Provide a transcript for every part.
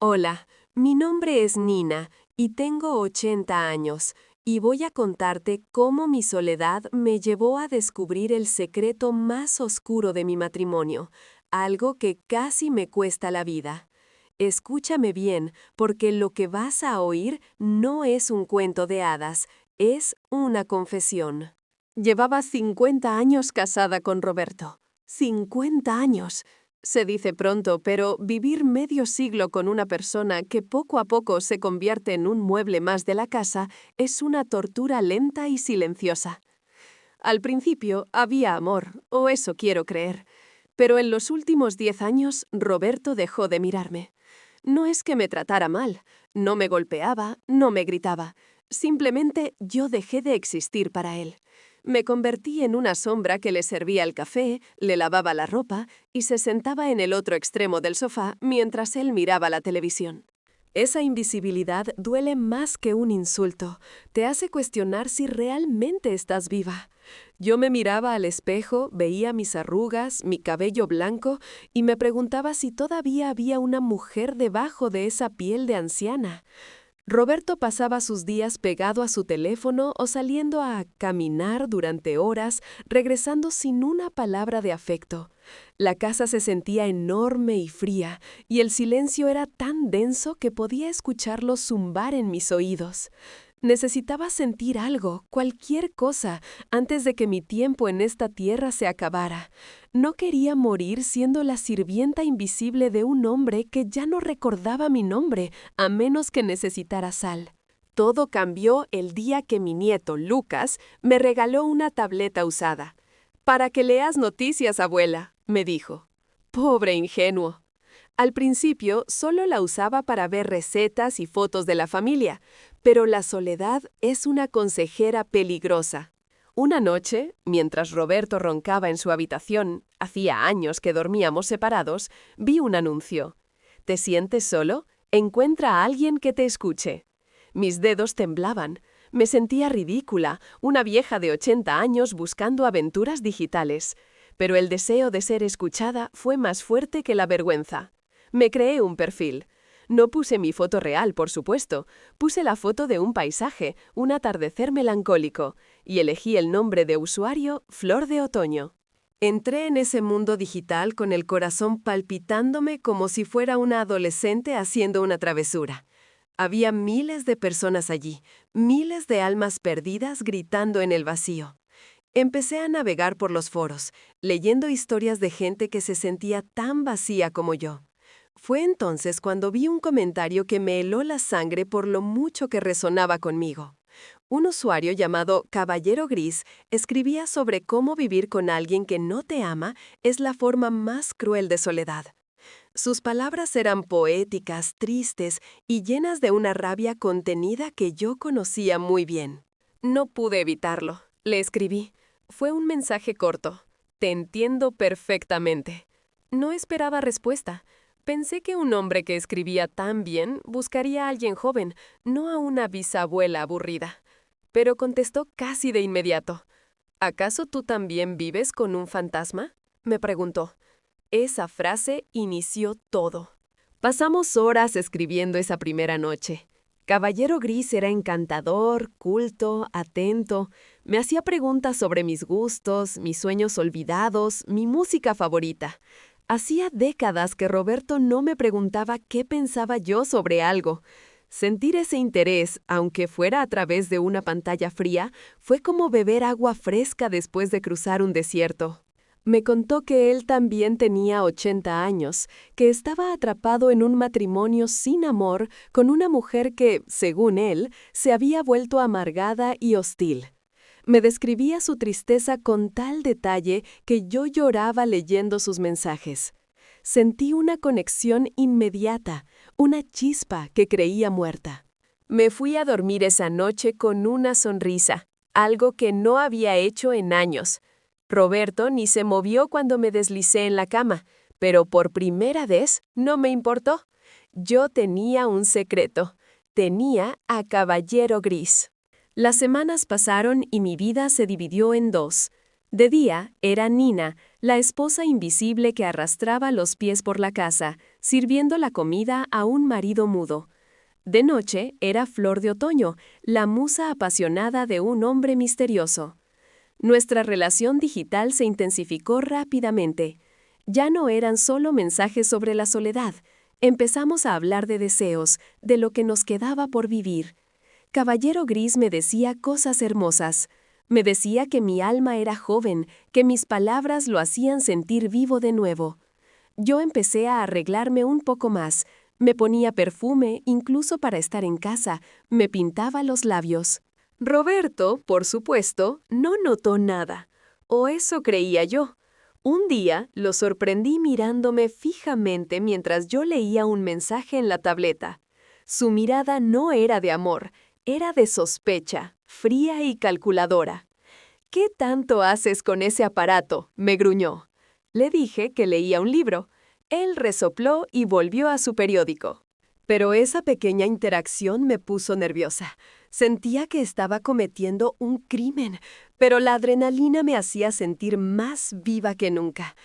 Hola, mi nombre es Nina y tengo 80 años y voy a contarte cómo mi soledad me llevó a descubrir el secreto más oscuro de mi matrimonio, algo que casi me cuesta la vida. Escúchame bien, porque lo que vas a oír no es un cuento de hadas, es una confesión. Llevaba 50 años casada con Roberto. 50 años. Se dice pronto, pero vivir medio siglo con una persona que poco a poco se convierte en un mueble más de la casa es una tortura lenta y silenciosa. Al principio había amor, o eso quiero creer, pero en los últimos 10 años Roberto dejó de mirarme. No es que me tratara mal, no me golpeaba, no me gritaba, simplemente yo dejé de existir para él. Me convertí en una sombra que le servía el café, le lavaba la ropa y se sentaba en el otro extremo del sofá mientras él miraba la televisión. Esa invisibilidad duele más que un insulto. Te hace cuestionar si realmente estás viva. Yo me miraba al espejo, veía mis arrugas, mi cabello blanco y me preguntaba si todavía había una mujer debajo de esa piel de anciana. Roberto pasaba sus días pegado a su teléfono o saliendo a caminar durante horas, regresando sin una palabra de afecto. La casa se sentía enorme y fría, y el silencio era tan denso que podía escucharlo zumbar en mis oídos. Necesitaba sentir algo, cualquier cosa, antes de que mi tiempo en esta tierra se acabara. No quería morir siendo la sirvienta invisible de un hombre que ya no recordaba mi nombre, a menos que necesitara sal. Todo cambió el día que mi nieto, Lucas, me regaló una tableta usada. «Para que leas noticias, abuela», me dijo. Pobre ingenuo. Al principio solo la usaba para ver recetas y fotos de la familia, pero la soledad es una consejera peligrosa. Una noche, mientras Roberto roncaba en su habitación, hacía años que dormíamos separados, vi un anuncio. ¿Te sientes solo? Encuentra a alguien que te escuche. Mis dedos temblaban. Me sentía ridícula, una vieja de 80 años buscando aventuras digitales. Pero el deseo de ser escuchada fue más fuerte que la vergüenza. Me creé un perfil. No puse mi foto real, por supuesto. Puse la foto de un paisaje, un atardecer melancólico, y elegí el nombre de usuario Flor de Otoño. Entré en ese mundo digital con el corazón palpitándome como si fuera una adolescente haciendo una travesura. Había miles de personas allí, miles de almas perdidas gritando en el vacío. Empecé a navegar por los foros, leyendo historias de gente que se sentía tan vacía como yo. Fue entonces cuando vi un comentario que me heló la sangre por lo mucho que resonaba conmigo. Un usuario llamado Caballero Gris escribía sobre cómo vivir con alguien que no te ama es la forma más cruel de soledad. Sus palabras eran poéticas, tristes y llenas de una rabia contenida que yo conocía muy bien. No pude evitarlo. Le escribí. Fue un mensaje corto. Te entiendo perfectamente. No esperaba respuesta. Pensé que un hombre que escribía tan bien buscaría a alguien joven, no a una bisabuela aburrida. Pero contestó casi de inmediato. ¿Acaso tú también vives con un fantasma?, me preguntó. Esa frase inició todo. Pasamos horas escribiendo esa primera noche. Caballero Gris era encantador, culto, atento. Me hacía preguntas sobre mis gustos, mis sueños olvidados, mi música favorita. Hacía décadas que Roberto no me preguntaba qué pensaba yo sobre algo. Sentir ese interés, aunque fuera a través de una pantalla fría, fue como beber agua fresca después de cruzar un desierto. Me contó que él también tenía 80 años, que estaba atrapado en un matrimonio sin amor con una mujer que, según él, se había vuelto amargada y hostil. Me describía su tristeza con tal detalle que yo lloraba leyendo sus mensajes. Sentí una conexión inmediata, una chispa que creía muerta. Me fui a dormir esa noche con una sonrisa, algo que no había hecho en años. Roberto ni se movió cuando me deslicé en la cama, pero por primera vez no me importó. Yo tenía un secreto. Tenía a Caballero Gris. Las semanas pasaron y mi vida se dividió en dos. De día era Nina, la esposa invisible que arrastraba los pies por la casa, sirviendo la comida a un marido mudo. De noche era Flor de Otoño, la musa apasionada de un hombre misterioso. Nuestra relación digital se intensificó rápidamente. Ya no eran solo mensajes sobre la soledad. Empezamos a hablar de deseos, de lo que nos quedaba por vivir. Caballero Gris me decía cosas hermosas. Me decía que mi alma era joven, que mis palabras lo hacían sentir vivo de nuevo. Yo empecé a arreglarme un poco más. Me ponía perfume, incluso para estar en casa. Me pintaba los labios. Roberto, por supuesto, no notó nada. O eso creía yo. Un día lo sorprendí mirándome fijamente mientras yo leía un mensaje en la tableta. Su mirada no era de amor, era de sospecha, fría y calculadora. «¿Qué tanto haces con ese aparato?», me gruñó. Le dije que leía un libro. Él resopló y volvió a su periódico. Pero esa pequeña interacción me puso nerviosa. Sentía que estaba cometiendo un crimen, pero la adrenalina me hacía sentir más viva que nunca.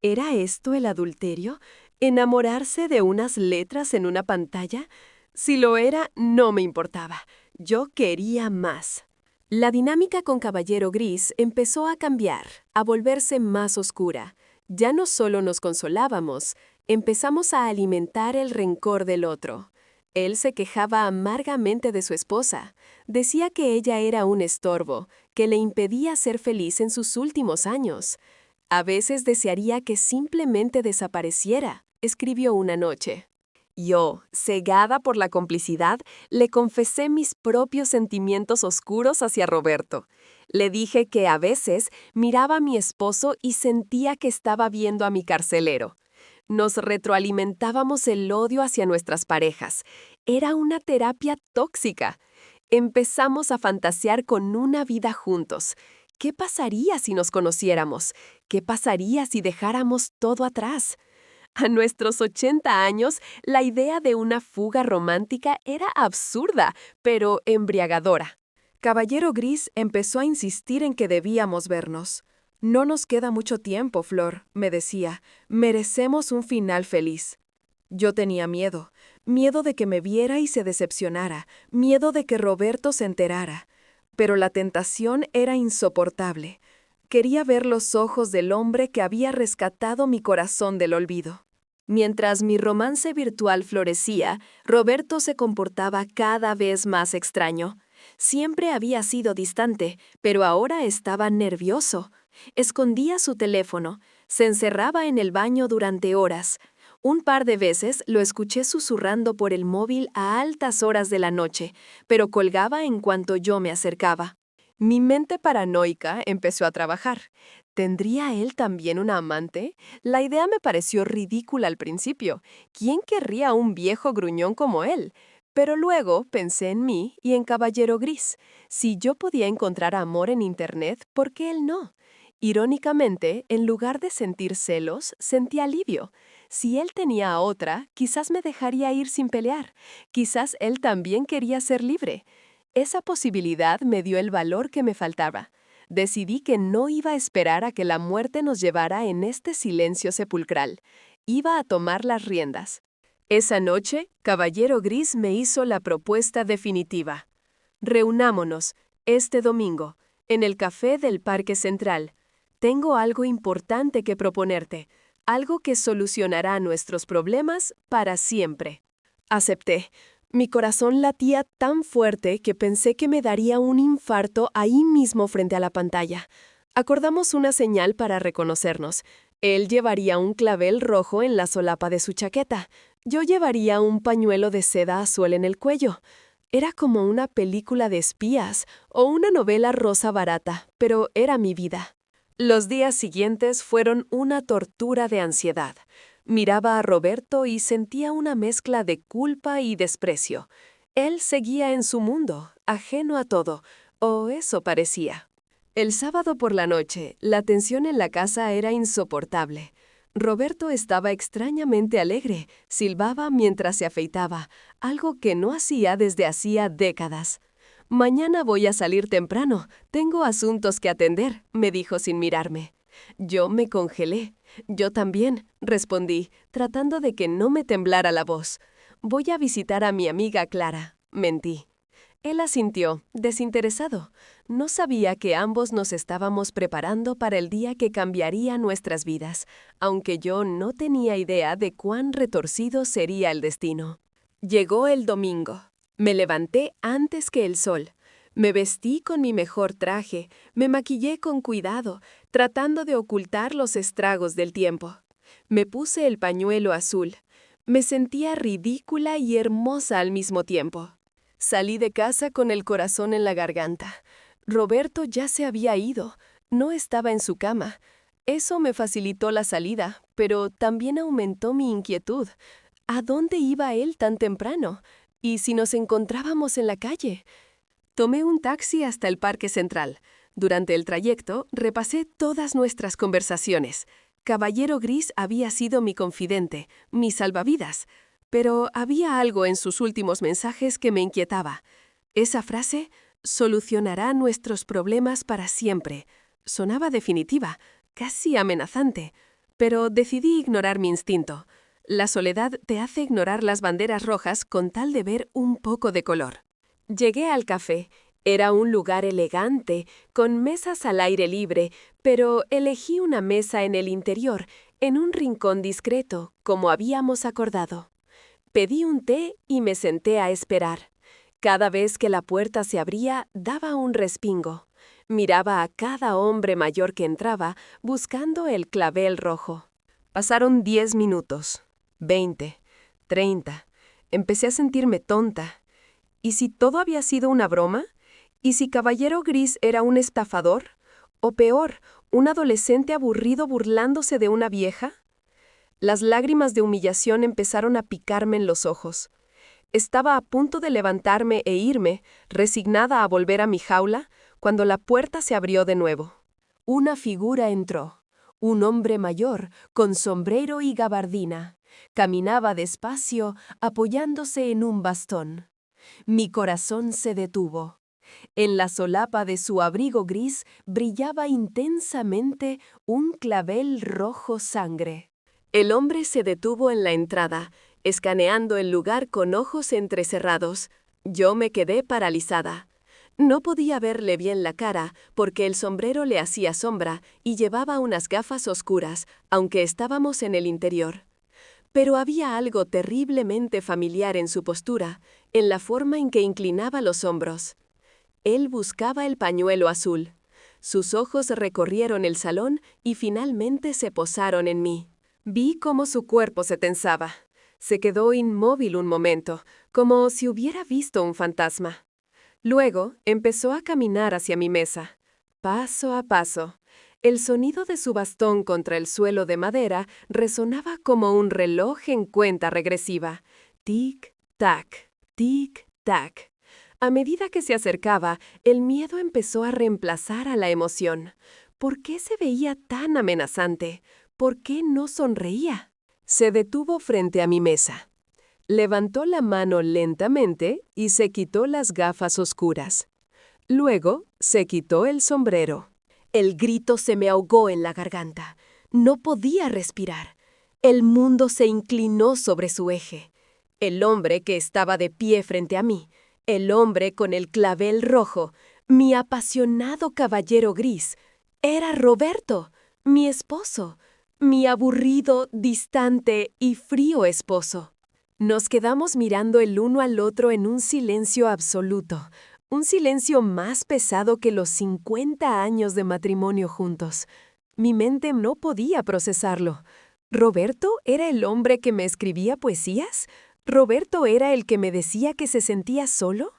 ¿Era esto el adulterio? ¿Enamorarse de unas letras en una pantalla? Si lo era, no me importaba. Yo quería más. La dinámica con Caballero Gris empezó a cambiar, a volverse más oscura. Ya no solo nos consolábamos, empezamos a alimentar el rencor del otro. Él se quejaba amargamente de su esposa. Decía que ella era un estorbo, que le impedía ser feliz en sus últimos años. A veces desearía que simplemente desapareciera, escribió una noche. Yo, cegada por la complicidad, le confesé mis propios sentimientos oscuros hacia Roberto. Le dije que a veces miraba a mi esposo y sentía que estaba viendo a mi carcelero. Nos retroalimentábamos el odio hacia nuestras parejas. Era una terapia tóxica. Empezamos a fantasear con una vida juntos. ¿Qué pasaría si nos conociéramos? ¿Qué pasaría si dejáramos todo atrás? A nuestros 80 años, la idea de una fuga romántica era absurda, pero embriagadora. Caballero Gris empezó a insistir en que debíamos vernos. «No nos queda mucho tiempo, Flor», me decía. «Merecemos un final feliz». Yo tenía miedo. Miedo de que me viera y se decepcionara. Miedo de que Roberto se enterara. Pero la tentación era insoportable. Quería ver los ojos del hombre que había rescatado mi corazón del olvido. Mientras mi romance virtual florecía, Roberto se comportaba cada vez más extraño. Siempre había sido distante, pero ahora estaba nervioso. Escondía su teléfono, se encerraba en el baño durante horas. Un par de veces lo escuché susurrando por el móvil a altas horas de la noche, pero colgaba en cuanto yo me acercaba. Mi mente paranoica empezó a trabajar. ¿Tendría él también una amante? La idea me pareció ridícula al principio. ¿Quién querría a un viejo gruñón como él? Pero luego pensé en mí y en Caballero Gris. Si yo podía encontrar amor en Internet, ¿por qué él no? Irónicamente, en lugar de sentir celos, sentí alivio. Si él tenía a otra, quizás me dejaría ir sin pelear. Quizás él también quería ser libre. Esa posibilidad me dio el valor que me faltaba. Decidí que no iba a esperar a que la muerte nos llevara en este silencio sepulcral. Iba a tomar las riendas. Esa noche, Caballero Gris me hizo la propuesta definitiva. «Reunámonos, este domingo, en el café del Parque Central. Tengo algo importante que proponerte, algo que solucionará nuestros problemas para siempre». Acepté. Mi corazón latía tan fuerte que pensé que me daría un infarto ahí mismo frente a la pantalla. Acordamos una señal para reconocernos. Él llevaría un clavel rojo en la solapa de su chaqueta. Yo llevaría un pañuelo de seda azul en el cuello. Era como una película de espías o una novela rosa barata, pero era mi vida. Los días siguientes fueron una tortura de ansiedad. Miraba a Roberto y sentía una mezcla de culpa y desprecio. Él seguía en su mundo, ajeno a todo, o eso parecía. El sábado por la noche, la tensión en la casa era insoportable. Roberto estaba extrañamente alegre, silbaba mientras se afeitaba, algo que no hacía desde hacía décadas. «Mañana voy a salir temprano, tengo asuntos que atender», me dijo sin mirarme. Yo me congelé. Yo también, respondí, tratando de que no me temblara la voz. Voy a visitar a mi amiga Clara, mentí. Él asintió, desinteresado. No sabía que ambos nos estábamos preparando para el día que cambiaría nuestras vidas, aunque yo no tenía idea de cuán retorcido sería el destino. Llegó el domingo. Me levanté antes que el sol. Me vestí con mi mejor traje, me maquillé con cuidado, tratando de ocultar los estragos del tiempo. Me puse el pañuelo azul. Me sentía ridícula y hermosa al mismo tiempo. Salí de casa con el corazón en la garganta. Roberto ya se había ido, no estaba en su cama. Eso me facilitó la salida, pero también aumentó mi inquietud. ¿A dónde iba él tan temprano? ¿Y si nos encontrábamos en la calle? Tomé un taxi hasta el Parque Central. Durante el trayecto, repasé todas nuestras conversaciones. Caballero Gris había sido mi confidente, mi salvavidas. Pero había algo en sus últimos mensajes que me inquietaba. Esa frase, solucionará nuestros problemas para siempre, sonaba definitiva, casi amenazante. Pero decidí ignorar mi instinto. La soledad te hace ignorar las banderas rojas con tal de ver un poco de color. Llegué al café. Era un lugar elegante, con mesas al aire libre, pero elegí una mesa en el interior, en un rincón discreto, como habíamos acordado. Pedí un té y me senté a esperar. Cada vez que la puerta se abría, daba un respingo. Miraba a cada hombre mayor que entraba, buscando el clavel rojo. Pasaron 10 minutos, 20, 30. Empecé a sentirme tonta. ¿Y si todo había sido una broma? ¿Y si Caballero Gris era un estafador? O peor, un adolescente aburrido burlándose de una vieja. Las lágrimas de humillación empezaron a picarme en los ojos. Estaba a punto de levantarme e irme, resignada a volver a mi jaula, cuando la puerta se abrió de nuevo. Una figura entró. Un hombre mayor, con sombrero y gabardina. Caminaba despacio, apoyándose en un bastón. Mi corazón se detuvo. En la solapa de su abrigo gris brillaba intensamente un clavel rojo sangre. El hombre se detuvo en la entrada, escaneando el lugar con ojos entrecerrados. Yo me quedé paralizada. No podía verle bien la cara porque el sombrero le hacía sombra y llevaba unas gafas oscuras, aunque estábamos en el interior. Pero había algo terriblemente familiar en su postura, en la forma en que inclinaba los hombros. Él buscaba el pañuelo azul. Sus ojos recorrieron el salón y finalmente se posaron en mí. Vi cómo su cuerpo se tensaba. Se quedó inmóvil un momento, como si hubiera visto un fantasma. Luego empezó a caminar hacia mi mesa, paso a paso. El sonido de su bastón contra el suelo de madera resonaba como un reloj en cuenta regresiva. Tic-tac, tic-tac. A medida que se acercaba, el miedo empezó a reemplazar a la emoción. ¿Por qué se veía tan amenazante? ¿Por qué no sonreía? Se detuvo frente a mi mesa. Levantó la mano lentamente y se quitó las gafas oscuras. Luego se quitó el sombrero. El grito se me ahogó en la garganta. No podía respirar. El mundo se inclinó sobre su eje. El hombre que estaba de pie frente a mí, el hombre con el clavel rojo, mi apasionado caballero gris, era Roberto, mi esposo, mi aburrido, distante y frío esposo. Nos quedamos mirando el uno al otro en un silencio absoluto, un silencio más pesado que los 50 años de matrimonio juntos. Mi mente no podía procesarlo. ¿Roberto era el hombre que me escribía poesías? ¿Roberto era el que me decía que se sentía solo?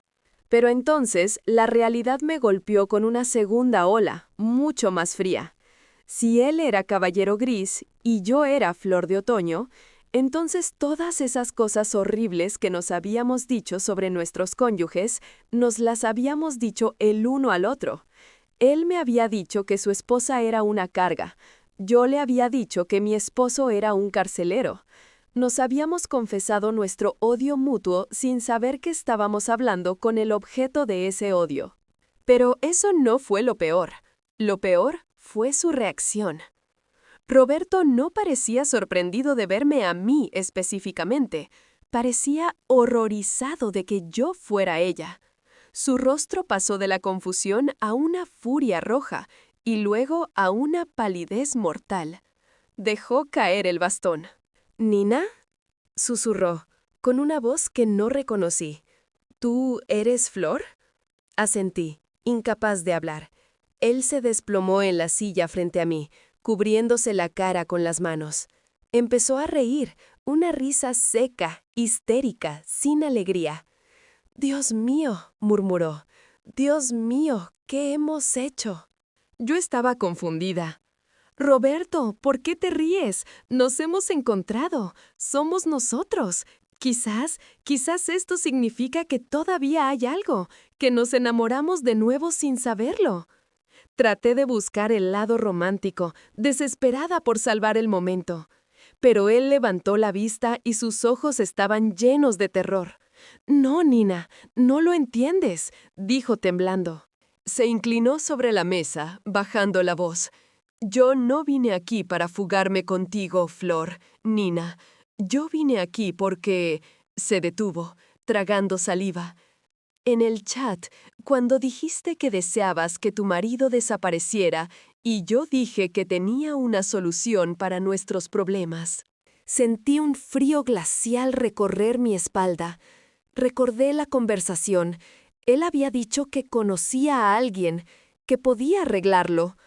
Pero entonces la realidad me golpeó con una segunda ola, mucho más fría. Si él era caballero gris y yo era flor de otoño, entonces todas esas cosas horribles que nos habíamos dicho sobre nuestros cónyuges, nos las habíamos dicho el uno al otro. Él me había dicho que su esposa era una carga. Yo le había dicho que mi esposo era un carcelero. Nos habíamos confesado nuestro odio mutuo sin saber que estábamos hablando con el objeto de ese odio. Pero eso no fue lo peor. Lo peor fue su reacción. Roberto no parecía sorprendido de verme a mí específicamente. Parecía horrorizado de que yo fuera ella. Su rostro pasó de la confusión a una furia roja y luego a una palidez mortal. Dejó caer el bastón. «¿Nina?», susurró, con una voz que no reconocí. «¿Tú eres Flor?». Asentí, incapaz de hablar. Él se desplomó en la silla frente a mí, cubriéndose la cara con las manos. Empezó a reír, una risa seca, histérica, sin alegría. «Dios mío», murmuró. «Dios mío, ¿qué hemos hecho?». Yo estaba confundida. «Roberto, ¿por qué te ríes? Nos hemos encontrado. Somos nosotros. Quizás esto significa que todavía hay algo, que nos enamoramos de nuevo sin saberlo». Traté de buscar el lado romántico, desesperada por salvar el momento. Pero él levantó la vista y sus ojos estaban llenos de terror. «No, Nina, no lo entiendes», dijo temblando. Se inclinó sobre la mesa, bajando la voz. «Yo no vine aquí para fugarme contigo, Flor, Nina. Yo vine aquí porque…». Se detuvo, tragando saliva. «En el chat, cuando dijiste que deseabas que tu marido desapareciera, y yo dije que tenía una solución para nuestros problemas». Sentí un frío glacial recorrer mi espalda. Recordé la conversación. Él había dicho que conocía a alguien, que podía arreglarlo.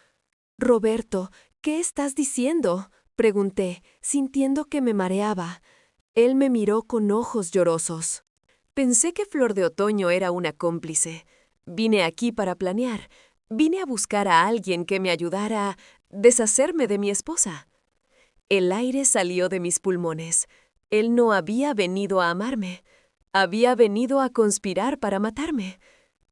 «Roberto, ¿qué estás diciendo?», pregunté, sintiendo que me mareaba. Él me miró con ojos llorosos. Pensé que Flor de Otoño era una cómplice. Vine aquí para planear. Vine a buscar a alguien que me ayudara a deshacerme de mi esposa. El aire salió de mis pulmones. Él no había venido a amarme. Había venido a conspirar para matarme.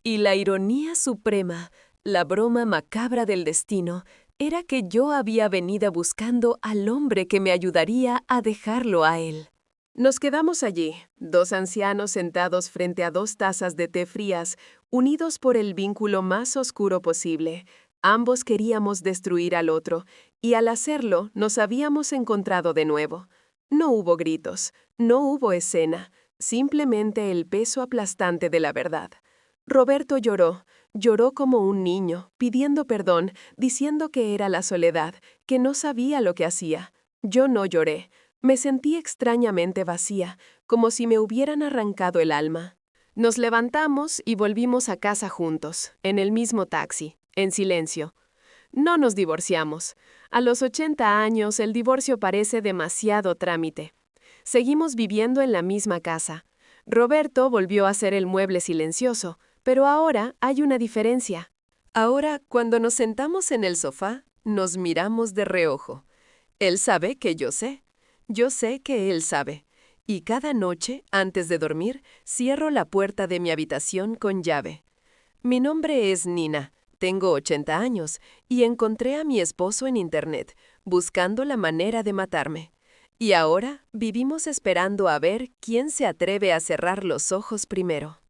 Y la ironía suprema, la broma macabra del destino, era que yo había venido buscando al hombre que me ayudaría a dejarlo a él. Nos quedamos allí, dos ancianos sentados frente a dos tazas de té frías, unidos por el vínculo más oscuro posible. Ambos queríamos destruir al otro, y al hacerlo nos habíamos encontrado de nuevo. No hubo gritos, no hubo escena, simplemente el peso aplastante de la verdad. Roberto lloró como un niño, pidiendo perdón, diciendo que era la soledad, que no sabía lo que hacía. Yo no lloré. Me sentí extrañamente vacía, como si me hubieran arrancado el alma. Nos levantamos y volvimos a casa juntos, en el mismo taxi, en silencio. No nos divorciamos. A los 80 años el divorcio parece demasiado trámite. Seguimos viviendo en la misma casa. Roberto volvió a ser el mueble silencioso, pero ahora hay una diferencia. Ahora, cuando nos sentamos en el sofá, nos miramos de reojo. Él sabe que yo sé. Yo sé que él sabe. Y cada noche, antes de dormir, cierro la puerta de mi habitación con llave. Mi nombre es Nina, tengo 80 años, y encontré a mi esposo en Internet, buscando la manera de matarme. Y ahora vivimos esperando a ver quién se atreve a cerrar los ojos primero.